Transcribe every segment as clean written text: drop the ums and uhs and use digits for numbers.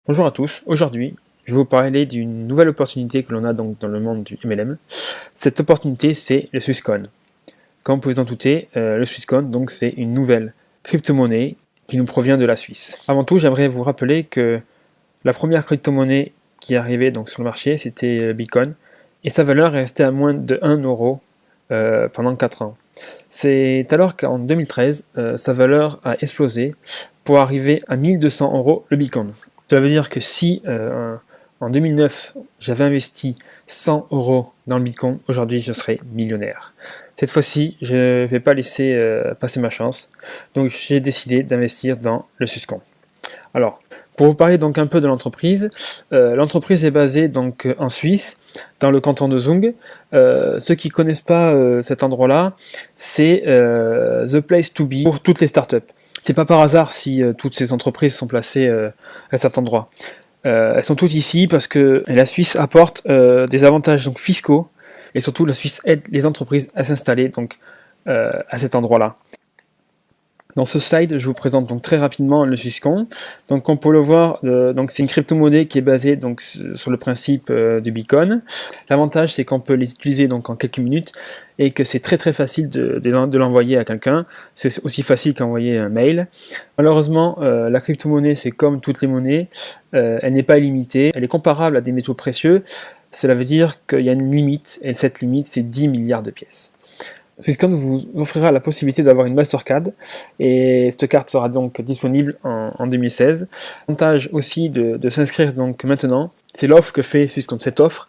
Bonjour à tous, aujourd'hui je vais vous parler d'une nouvelle opportunité que l'on a donc dans le monde du MLM. Cette opportunité c'est le Swisscoin. Comme vous pouvez vous en douter, le Swisscoin donc c'est une nouvelle crypto-monnaie qui nous provient de la Suisse. Avant tout, j'aimerais vous rappeler que la première crypto-monnaie qui est arrivée donc sur le marché c'était Bitcoin et sa valeur est restée à moins de 1 euro pendant 4 ans. C'est alors qu'en 2013 sa valeur a explosé pour arriver à 1200 euros le Bitcoin. Cela veut dire que si en 2009 j'avais investi 100 euros dans le Bitcoin, aujourd'hui je serais millionnaire. Cette fois-ci, je ne vais pas laisser passer ma chance, donc j'ai décidé d'investir dans le Swisscoin. Alors, pour vous parler donc un peu de l'entreprise, l'entreprise est basée donc en Suisse, dans le canton de Zug. Ceux qui ne connaissent pas cet endroit-là, c'est the place to be pour toutes les startups. C'est pas par hasard si toutes ces entreprises sont placées à cet endroit. Elles sont toutes ici parce que la Suisse apporte des avantages donc fiscaux et surtout la Suisse aide les entreprises à s'installer donc à cet endroit-là. Dans ce slide, je vous présente donc très rapidement le Swisscoin. Donc, on peut le voir, donc c'est une crypto-monnaie qui est basée donc sur le principe du Bitcoin. L'avantage, c'est qu'on peut les utiliser donc en quelques minutes et que c'est très facile de l'envoyer à quelqu'un. C'est aussi facile qu'envoyer un mail. Malheureusement, la crypto-monnaie, c'est comme toutes les monnaies, elle n'est pas illimitée. Elle est comparable à des métaux précieux. Cela veut dire qu'il y a une limite et cette limite, c'est 10 milliards de pièces. Swisscoin vous offrira la possibilité d'avoir une Mastercard et cette carte sera donc disponible en 2016. L'avantage aussi de s'inscrire donc maintenant, c'est l'offre que fait Swisscoin. Cette offre,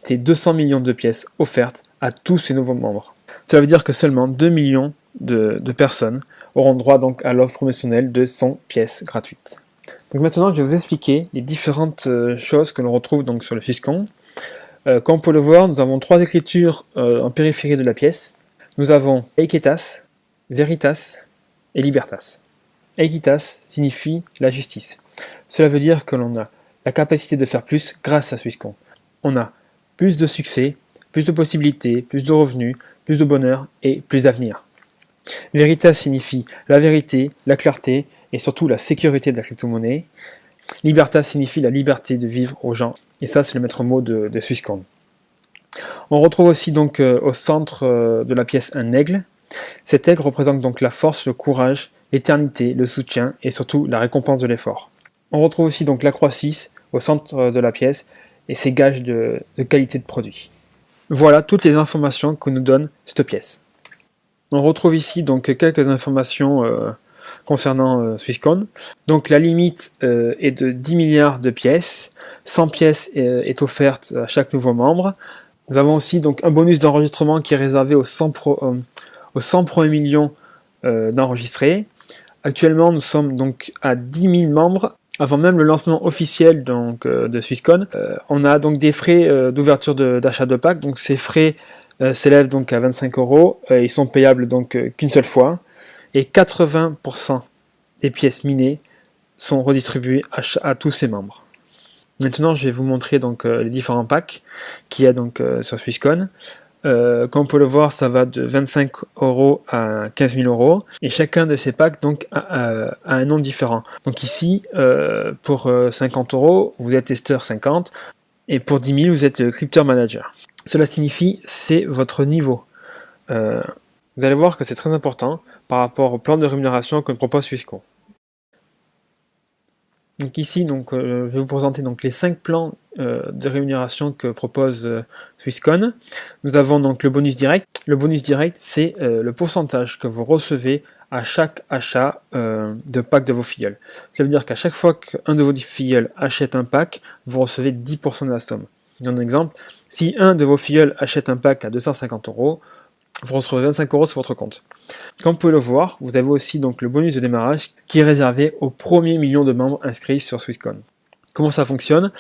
c'est 200 millions de pièces offertes à tous ces nouveaux membres. Cela veut dire que seulement 2 millions de personnes auront droit donc à l'offre promotionnelle de 100 pièces gratuites. Donc maintenant, je vais vous expliquer les différentes choses que l'on retrouve donc sur le Swisscoin. Comme on peut le voir, nous avons 3 écritures en périphérie de la pièce. Nous avons Equitas, Veritas et Libertas. Equitas signifie la justice. Cela veut dire que l'on a la capacité de faire plus grâce à Swisscoin. On a plus de succès, plus de possibilités, plus de revenus, plus de bonheur et plus d'avenir. Veritas signifie la vérité, la clarté et surtout la sécurité de la crypto-monnaie. Libertas signifie la liberté de vivre aux gens. Et ça, c'est le maître mot de Swisscoin. On retrouve aussi donc au centre de la pièce un aigle. Cet aigle représente donc la force, le courage, l'éternité, le soutien et surtout la récompense de l'effort. On retrouve aussi donc la croix suisse au centre de la pièce et ses gages de qualité de produit. Voilà toutes les informations que nous donne cette pièce. On retrouve ici donc quelques informations concernant Swisscoin. Donc la limite est de 10 milliards de pièces. 100 pièces est offerte à chaque nouveau membre. Nous avons aussi donc un bonus d'enregistrement qui est réservé aux 100 premiers millions d'enregistrés. Actuellement, nous sommes donc à 10 000 membres. Avant même le lancement officiel donc, de Swisscoin, on a donc des frais d'ouverture d'achat de pack. Donc ces frais s'élèvent donc à 25 euros. Ils sont payables donc qu'une seule fois. Et 80% des pièces minées sont redistribuées à tous ces membres. Maintenant, je vais vous montrer donc les différents packs qu'il y a donc sur Swisscoin. Comme on peut le voir, ça va de 25 euros à 15 000 euros. Et chacun de ces packs donc, a un nom différent. Donc ici, pour 50 euros, vous êtes testeur 50. Et pour 10 000, vous êtes crypto manager. Cela signifie c'est votre niveau. Vous allez voir que c'est très important par rapport au plan de rémunération que propose Swisscoin. Donc ici, je vais vous présenter donc les 5 plans de rémunération que propose Swisscoin. Nous avons donc le bonus direct. Le bonus direct, c'est le pourcentage que vous recevez à chaque achat de pack de vos filleuls. Ça veut dire qu'à chaque fois qu'un de vos filleuls achète un pack, vous recevez 10% de la somme. Je donne un exemple. Si un de vos filleuls achète un pack à 250 euros, vous recevrez 25 euros sur votre compte. Comme vous pouvez le voir, vous avez aussi donc le bonus de démarrage qui est réservé aux premiers millions de membres inscrits sur Swisscoin. Comment ça fonctionne?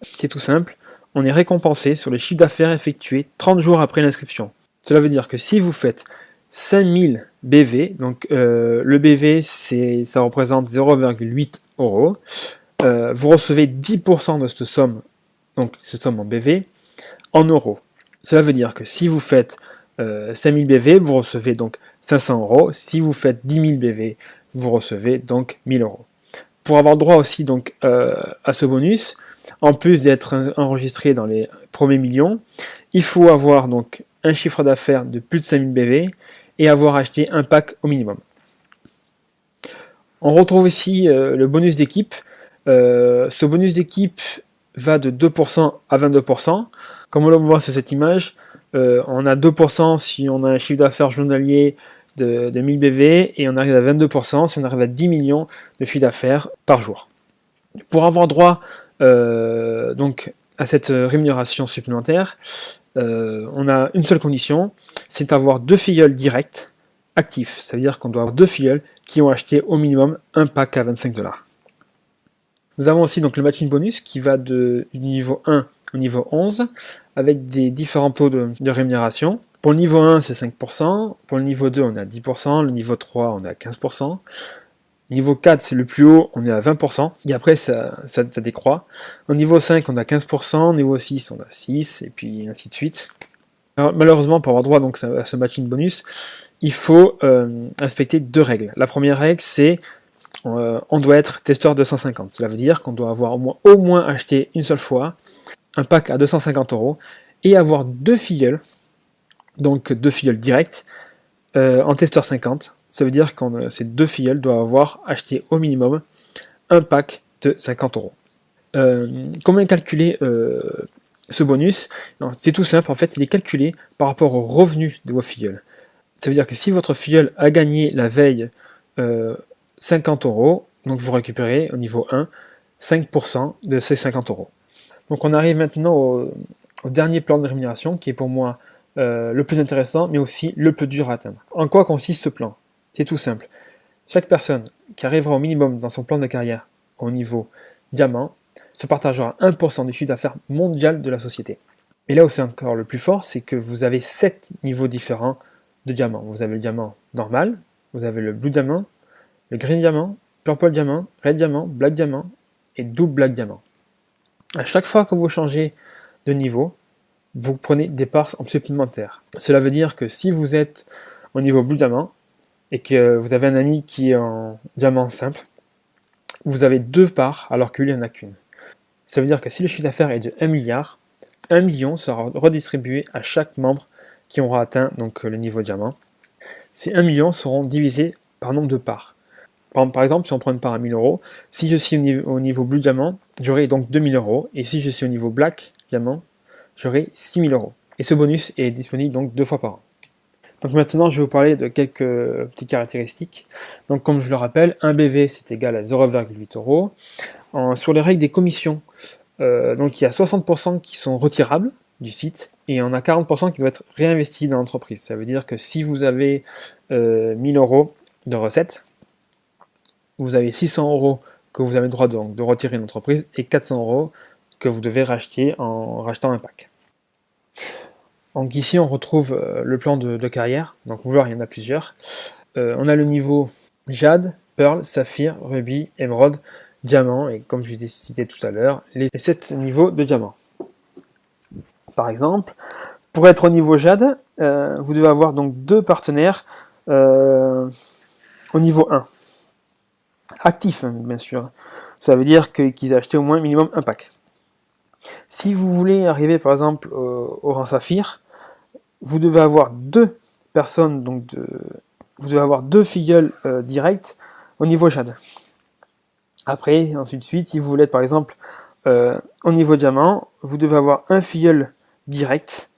C'est tout simple, on est récompensé sur le chiffre d'affaires effectué 30 jours après l'inscription. Cela veut dire que si vous faites 5000 BV, donc le BV ça représente 0,8 euros, vous recevez 10% de cette somme, donc cette somme en BV, en euros. Cela veut dire que si vous faites 5000 BV, vous recevez donc 500 euros. Si vous faites 10 000 BV, vous recevez donc 1000 euros. pour avoir droit aussi donc à ce bonus, en plus d'être enregistré dans les premiers millions, il faut avoir donc un chiffre d'affaires de plus de 5000 BV et avoir acheté un pack au minimum. On retrouve ici le bonus d'équipe. Ce bonus d'équipe va de 2% à 22%. Comme on le voit sur cette image, on a 2% si on a un chiffre d'affaires journalier de 1000 BV et on arrive à 22% si on arrive à 10 millions de chiffre d'affaires par jour. Pour avoir droit donc à cette rémunération supplémentaire, on a une seule condition, c'est d'avoir 2 filleuls directs actifs. Ça veut dire qu'on doit avoir 2 filleuls qui ont acheté au minimum un pack à 25$. Nous avons aussi donc le matching bonus qui va du niveau 1 au niveau 11 avec des différents taux de rémunération. Pour le niveau 1 c'est 5%, pour le niveau 2 on est à 10%, le niveau 3 on est à 15%, niveau 4 c'est le plus haut, on est à 20%, et après ça décroît. Au niveau 5 on a 15%, au niveau 6 on a 6%, et puis ainsi de suite. Alors, malheureusement pour avoir droit donc, à ce matching bonus, il faut respecter 2 règles. La première règle c'est on doit être testeur 250. Cela veut dire qu'on doit avoir au moins acheté une seule fois un pack à 250€ et avoir 2 filleuls, donc 2 filleuls directs en testeur 50. Ça veut dire que ces 2 filleuls doivent avoir acheté au minimum un pack de 50€. Comment calculer ce bonus? C'est tout simple, en fait il est calculé par rapport au revenu de vos filleuls. Ça veut dire que si votre filleul a gagné la veille 50€, donc vous récupérez au niveau 1 5% de ces 50€. Donc on arrive maintenant au dernier plan de rémunération qui est pour moi le plus intéressant mais aussi le plus dur à atteindre. En quoi consiste ce plan? C'est tout simple. Chaque personne qui arrivera au minimum dans son plan de carrière au niveau diamant se partagera 1% du chiffre d'affaires mondial de la société. Et là où c'est encore le plus fort, c'est que vous avez 7 niveaux différents de diamant. Vous avez le diamant normal, vous avez le blue diamant, le green diamant, purple diamant, red diamant, black diamant et double black diamant. À chaque fois que vous changez de niveau, vous prenez des parts supplémentaires. Cela veut dire que si vous êtes au niveau blue diamant et que vous avez un ami qui est en diamant simple, vous avez 2 parts alors que lui n'en a qu'une. Ça veut dire que si le chiffre d'affaires est de 1 milliard, 1 million sera redistribué à chaque membre qui aura atteint donc, le niveau diamant. Ces 1 million seront divisés par nombre de parts. Par exemple, si on prend une part à 1000€, si je suis au niveau blue diamant, j'aurai donc 2000€, et si je suis au niveau black diamant, j'aurai 6000€. Et ce bonus est disponible donc 2 fois par an. Donc maintenant, je vais vous parler de quelques petites caractéristiques. Donc comme je le rappelle, 1 BV c'est égal à 0,8€. Sur les règles des commissions, donc il y a 60% qui sont retirables du site, et on a 40% qui doivent être réinvestis dans l'entreprise. Ça veut dire que si vous avez 1000€ de recettes, vous avez 600€ que vous avez le droit de retirer une entreprise et 400€ que vous devez racheter en rachetant un pack. Donc ici on retrouve le plan de carrière, donc vous voyez il y en a plusieurs. On a le niveau Jade, Pearl, Saphir, Ruby, Émeraude, Diamant et comme je l'ai cité tout à l'heure, les 7 niveaux de diamant. Par exemple, pour être au niveau Jade, vous devez avoir donc 2 partenaires au niveau 1. Actifs, hein, bien sûr. Ça veut dire qu'ils aient acheté au moins minimum un pack. Si vous voulez arriver par exemple au rang Saphir, vous devez avoir 2 personnes, donc vous devez avoir 2 filleuls directs au niveau Jade. Après, ensuite de suite, si vous voulez être par exemple au niveau Diamant, vous devez avoir un filleul direct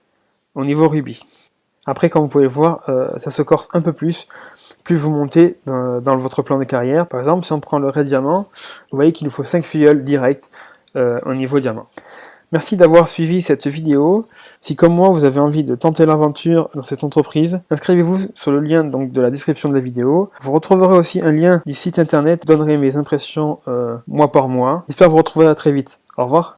au niveau Ruby. Après, comme vous pouvez le voir, ça se corse un peu plus vous montez dans votre plan de carrière. Par exemple, si on prend le Red Diamant, vous voyez qu'il nous faut 5 filleuls directs au niveau Diamant. Merci d'avoir suivi cette vidéo. Si comme moi, vous avez envie de tenter l'aventure dans cette entreprise, inscrivez-vous sur le lien donc, de la description de la vidéo. Vous retrouverez aussi un lien du site internet, je donnerai mes impressions mois par mois. J'espère vous retrouver à très vite. Au revoir.